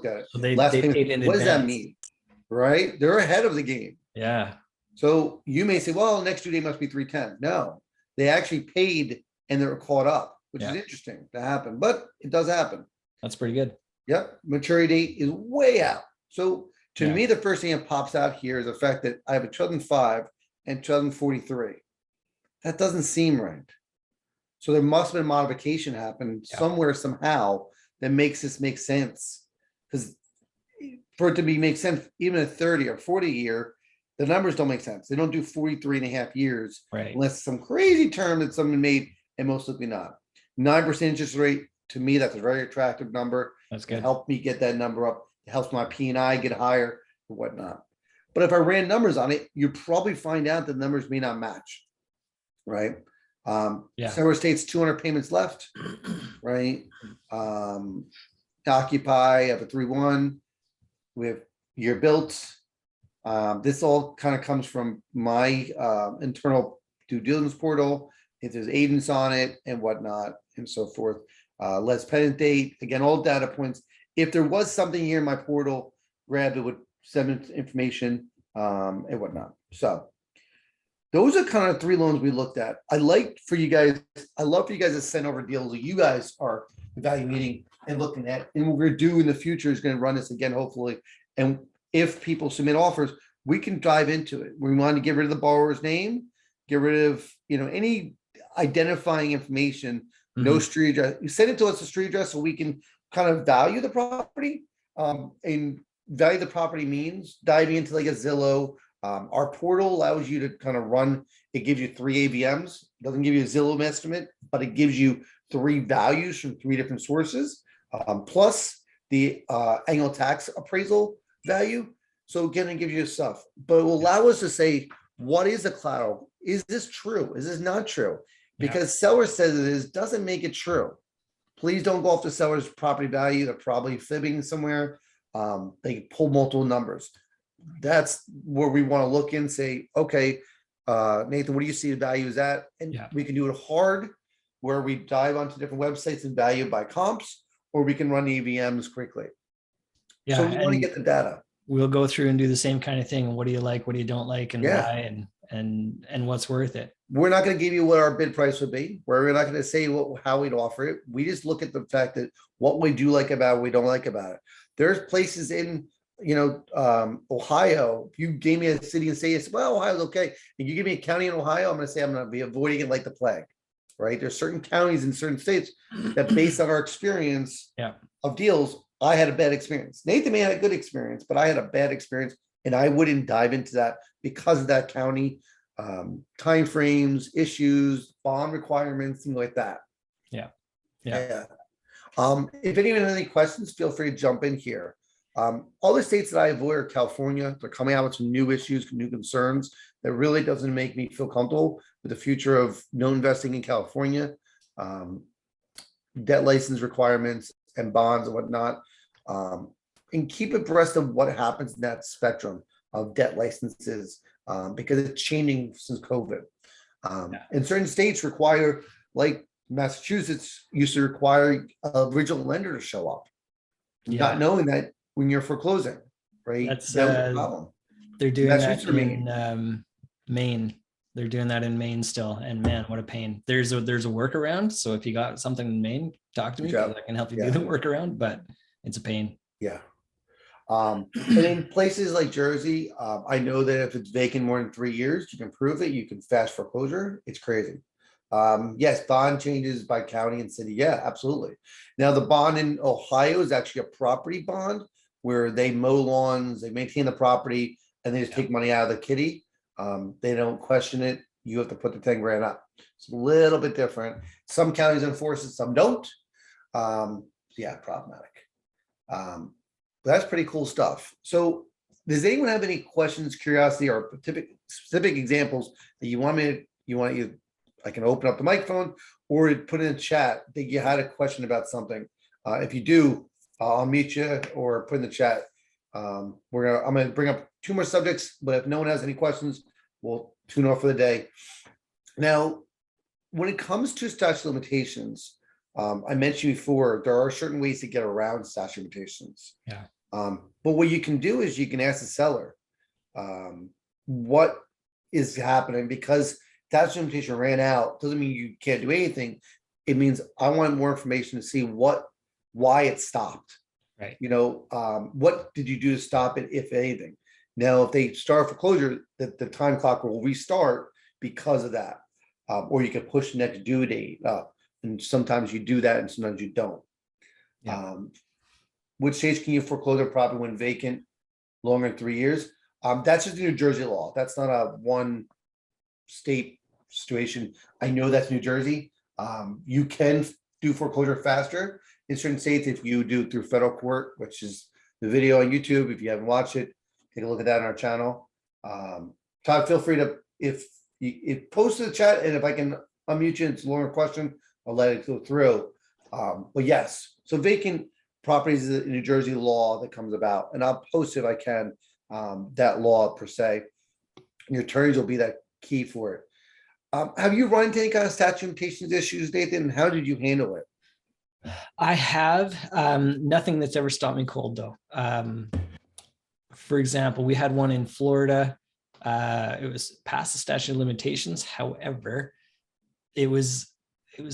at it. So they Last paid payment, in what does that advance. mean? Right? They're ahead of the game. Yeah, So you may say, well, next due date must be 310. No, they actually paid and they're caught up, which is Yeah. interesting to happen, but it does happen. that's pretty good. Yep, maturity date is way out. So to Yeah. me, the first thing that pops out here is the fact that I have a 2005 and 2043. That doesn't seem right. So there must have been modification happen Yeah. somewhere, somehow, that makes this make sense. Because for it to make sense, even a 30 or 40 year, the numbers don't make sense. They don't do 43 and a half years Right. unless some crazy term that someone made, and most likely not. 9% interest rate, to me, that's a very attractive number. That's It good. helped me get that number up. It helps my P&I get higher and whatnot. But if I ran numbers on it, you probably find out that numbers may not match, right? Yeah. Several states, 200 payments left, right? Occupy have a 3-1. We have year built. This all kind of comes from my internal due diligence portal. If there's agents on it and whatnot and so forth. Less pending date, again, all data points. If there was something here in my portal, grab it with send information and whatnot. So those are kind of 3 loans we looked at. I like for you guys, I love for you guys to send over deals that you guys are evaluating and looking at. And what we're gonna do in the future is gonna run this again, hopefully. And if people submit offers, we can dive into it. We want to get rid of the borrower's name, get rid of, any identifying information, no street address. You send it to us a street address so we can kind of value the property. And value the property means diving into like a Zillow. Our portal allows you to kind of run, it gives you 3 AVMs, doesn't give you a Zillow estimate, but it gives you 3 values from 3 different sources, plus the annual tax appraisal value. So again, it gives you stuff, but it will allow us to say, what is the collateral? Is this true? Is this not true? Because seller says it is, doesn't make it true. Please don't go off the seller's property value. They're probably fibbing somewhere. They pull multiple numbers. That's where we want to look and say, okay, Nathan, what do you see the value is at? And we can do it hard, where we dive onto different websites and value by comps, or we can run EVMs quickly. Yeah. So we want to get the data. We'll go through and do the same kind of thing. What do you like? What do you don't like? And why? And what's worth it? We're not going to give you what our bid price would be. We're not going to say how we'd offer it. We just look at the fact that what we do like about it, we don't like about it. There's places in, Ohio. If you gave me a city and say, well, Ohio's okay. And you give me a county in Ohio, I'm going to say I'm going to be avoiding it like the plague, right? There's certain counties in certain states that, based on our experience of deals, I had a bad experience. Nathan may have a good experience, but I had a bad experience, and I wouldn't dive into that because of that county, timeframes, issues, bond requirements, things like that. Yeah. If anyone has any questions, feel free to jump in here. Other states that I avoid are California. They're coming out with some new issues, new concerns that really doesn't make me feel comfortable with the future of no investing in California. Debt license requirements and bonds and whatnot. And keep abreast of what happens in that spectrum of debt licenses, because it's changing since COVID. And certain states require, like Massachusetts used to require a original lender to show up, not knowing that when you're foreclosing, right? That's that was a problem. They're doing that in Maine. They're doing that in Maine still, and man, what a pain. There's a workaround. So if you got something in Maine, talk to me, because I can help you do the workaround, but it's a pain. Yeah. And in places like Jersey, I know that if it's vacant more than 3 years, you can prove it. You can fast foreclosure. It's crazy. Yes, bond changes by county and city. Yeah, absolutely. Now the bond in Ohio is actually a property bond, where they mow lawns, they maintain the property, and they just take money out of the kitty. They don't question it. You have to put the 10 grand up. It's a little bit different. Some counties enforce it, some don't. Yeah, problematic. That's pretty cool stuff. So does anyone have any questions, curiosity, or specific examples that you want I can open up the microphone or put in a chat that you had a question about something. If you do, I'll meet you or put in the chat. I'm gonna bring up 2 more subjects, but if no one has any questions, we'll tune off for the day. Now, when it comes to statute of limitations, I mentioned before, there are certain ways to get around statute of limitations. Yeah. But what you can do is you can ask the seller, what is happening, because statute of limitation ran out, doesn't mean you can't do anything. It means I want more information to see why it stopped. Right. What did you do to stop it, if anything? Now, if they start foreclosure, the time clock will restart because of that. Or you can push the next due date up. And sometimes you do that and sometimes you don't. Yeah. Which states can you foreclose a property when vacant longer than 3 years? That's just New Jersey law. That's not a one state situation. I know that's New Jersey. You can do foreclosure faster in certain states if you do it through federal court, which is the video on YouTube. If you haven't watched it, take a look at that on our channel. Todd, feel free to, if you post to the chat, and if I can unmute you, it's a longer question, I'll let it go through. But yes, so vacant properties is a New Jersey law that comes about, and I'll post if I can, that law per se. Your attorneys will be that key for it. Have you run into any kind of statute of limitations issues, Nathan? How did you handle it? I have nothing that's ever stopped me cold though. For example, we had one in Florida. It was past the statute of limitations. However, it was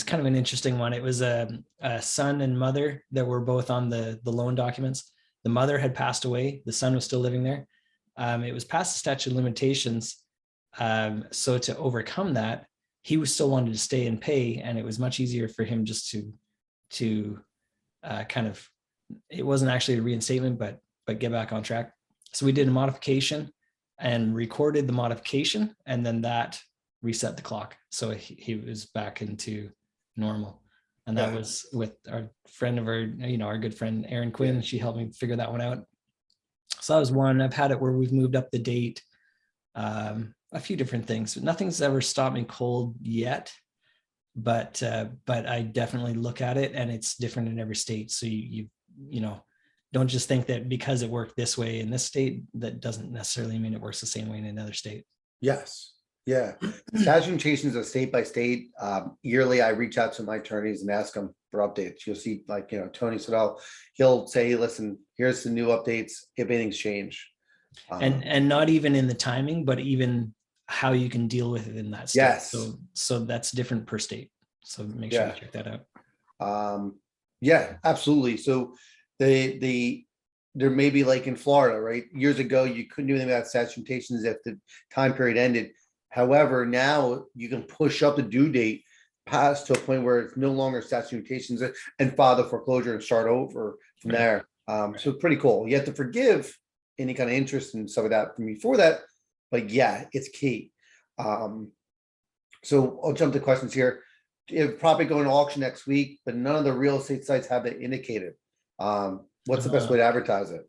kind of an interesting one. It was a son and mother that were both on the loan documents. The mother had passed away. The son was still living there. It was past the statute of limitations. So to overcome that, he was still wanted to stay and pay, and it was much easier for him just to kind of, it wasn't actually a reinstatement, but get back on track. So we did a modification and recorded the modification, and then that reset the clock. So he was back into normal. And that was with our friend of our good friend, Erin Quinn. She helped me figure that one out. So that was one. I've had it where we've moved up the date, a few different things. Nothing's ever stopped me cold yet, but I definitely look at it, and it's different in every state. So you don't just think that because it worked this way in this state, that doesn't necessarily mean it works the same way in another state. Yes. Yeah. Statute of limitations are state by state. Yearly, I reach out to my attorneys and ask them for updates. You'll see, Tony Siddall, he'll say, listen, here's the new updates if anything's changed. And not even in the timing, but even how you can deal with it in that state. Yes. So that's different per state. So make sure you check that out. Yeah, absolutely. So there may be, like in Florida, right? Years ago, you couldn't do anything about statute of limitations if the time period ended. However, now you can push up the due date past to a point where it's no longer statute of limitations and file the foreclosure and start over from there. So it's pretty cool. You have to forgive any kind of interest and stuff like that from before that, but yeah, it's key. So I'll jump to questions here. If property going to auction next week, but none of the real estate sites have it indicated. What's the best way to advertise it?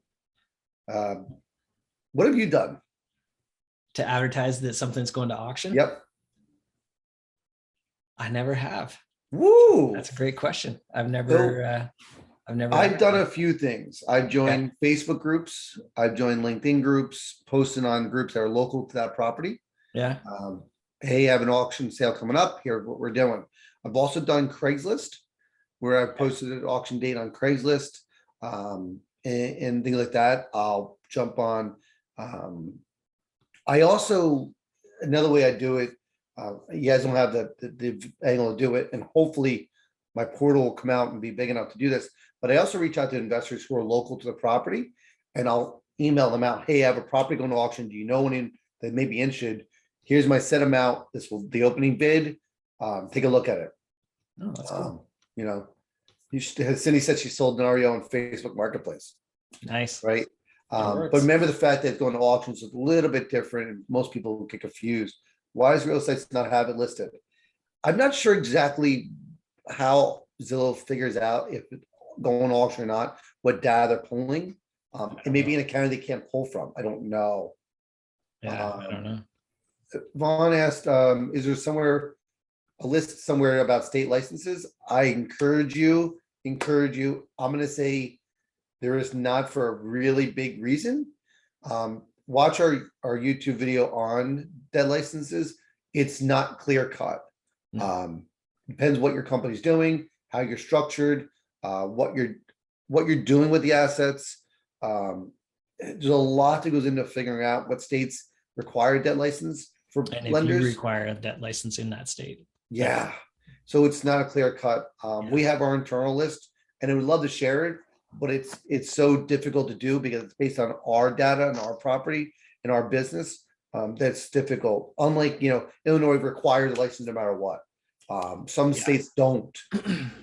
What have you done to advertise that something's going to auction? Yep. I never have. Woo! That's a great question. I've never I've done a few things. I've joined Facebook groups. I've joined LinkedIn groups, posting on groups that are local to that property. Yeah. Hey, I have an auction sale coming up. Here's what we're doing. I've also done Craigslist, where I've posted an auction date on Craigslist, and things like that. I'll jump on. I also, another way I do it, you guys don't have the angle to do it, and hopefully my portal will come out and be big enough to do this, but I also reach out to investors who are local to the property, and I'll email them out. Hey, I have a property going to auction. Do you know anyone that may be interested? Here's my set amount. This will the opening bid. Take a look at it. Oh, that's cool. Cindy said she sold an REO on Facebook Marketplace. Nice. Right. But remember the fact that going to auctions is a little bit different, and most people get confused. Why does real estate not have it listed? I'm not sure exactly how Zillow figures out if it's going to auction or not, what data they're pulling. And maybe in a county they can't pull from. I don't know. Yeah, I don't know. Vaughn asked, is there a list somewhere about state licenses? I encourage you. I'm going to say there is not, for a really big reason. Watch our YouTube video on debt licenses. It's not clear cut. Depends what your company's doing. how you're structured, what you're doing with the assets. There's a lot that goes into figuring out what states require a debt license for And if you lenders. require a debt license in that state. Yeah, so it's not a clear cut. We have our internal list and I would love to share it, but it's so difficult to do because it's based on our data and our property and our business. That's difficult. Unlike, Illinois requires a license no matter what. Some Yeah. states don't.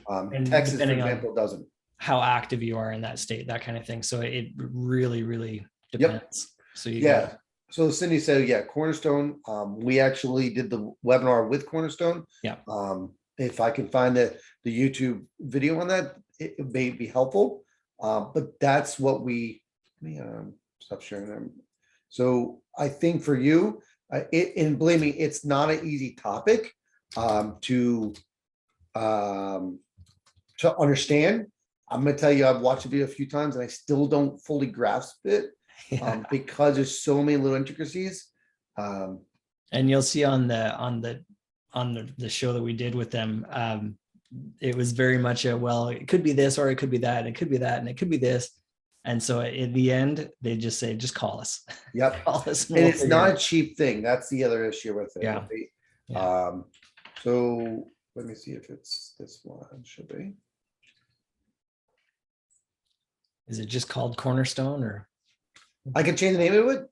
And Texas, for depending on example, doesn't. how active you are in that state, that kind of thing. So it really, really Yep. depends. So you Yeah. got, So Cindy said, yeah, Cornerstone, we actually did the webinar with Cornerstone. Yeah. If I can find the YouTube video on that, it may be helpful. But that's what stop sharing them. So I think for you, and believe me, it's not an easy topic to understand. I'm gonna tell you, I've watched the video a few times and I still don't fully grasp it. Because there's so many little intricacies. and you'll see on the show that we did with them, it was very much it could be this, or it could be that, and it could be that, and it could be this. And so in the end, they just say, just call us. Yep. Call us And it's not a cheap thing. That's the other issue with it. Yeah. So let me see if it's this one. Should be. Is it just called Cornerstone, or? I can change the name of it.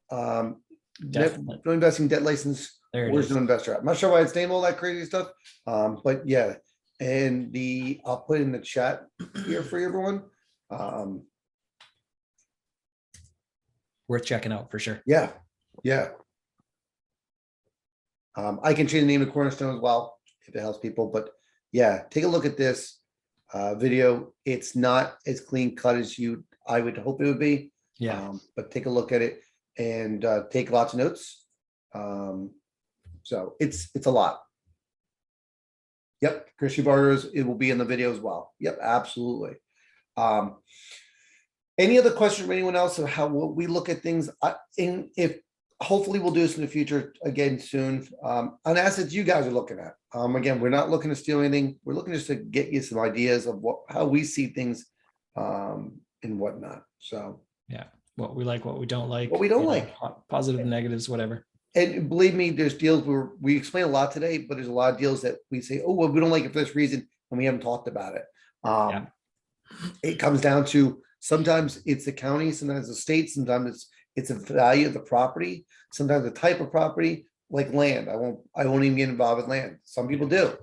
Definitely. No investing debt license. There it Where's is. no investor? I'm not sure why it's named all that crazy stuff. But yeah, and I'll put in the chat here for everyone. Worth checking out for sure. Yeah. I can change the name of Cornerstone as well if it helps people. But yeah, take a look at this video. It's not as clean cut as I would hope it would be. Yeah. But take a look at it and take lots of notes. So it's a lot. Yep, Christian Barters, it will be in the video as well. Yep, absolutely. Any other questions from anyone else of how we look at things? If hopefully we'll do this in the future again soon on assets you guys are looking at. Again, we're not looking to steal anything. We're looking just to get you some ideas of how we see things and whatnot. So yeah, what we like, what we don't like, what we don't like, positive, negatives, whatever. And believe me, there's deals where we explain a lot today, but there's a lot of deals that we say, oh, well, we don't like it for this reason, and we haven't talked about it. It comes down to sometimes it's the county, sometimes the state, sometimes it's a value of the property, sometimes the type of property, like land. I won't even get involved with land. Some people do,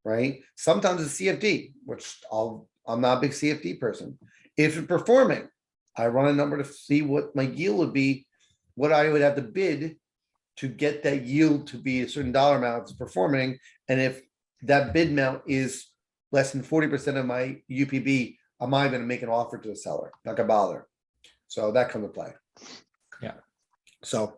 right? Sometimes it's CFD, which I'm not a big CFD person. If it's performing, I run a number to see what my yield would be, what I would have to bid to get that yield to be a certain dollar amount that's performing. And if that bid amount is less than 40% of my UPB, I'm not going to make an offer to the seller. Not gonna bother. So that comes to play. Yeah. So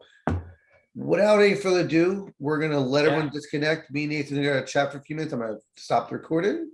without any further ado, we're gonna let everyone disconnect. Me and Nathan are gonna chat for a few minutes. I'm gonna stop the recording.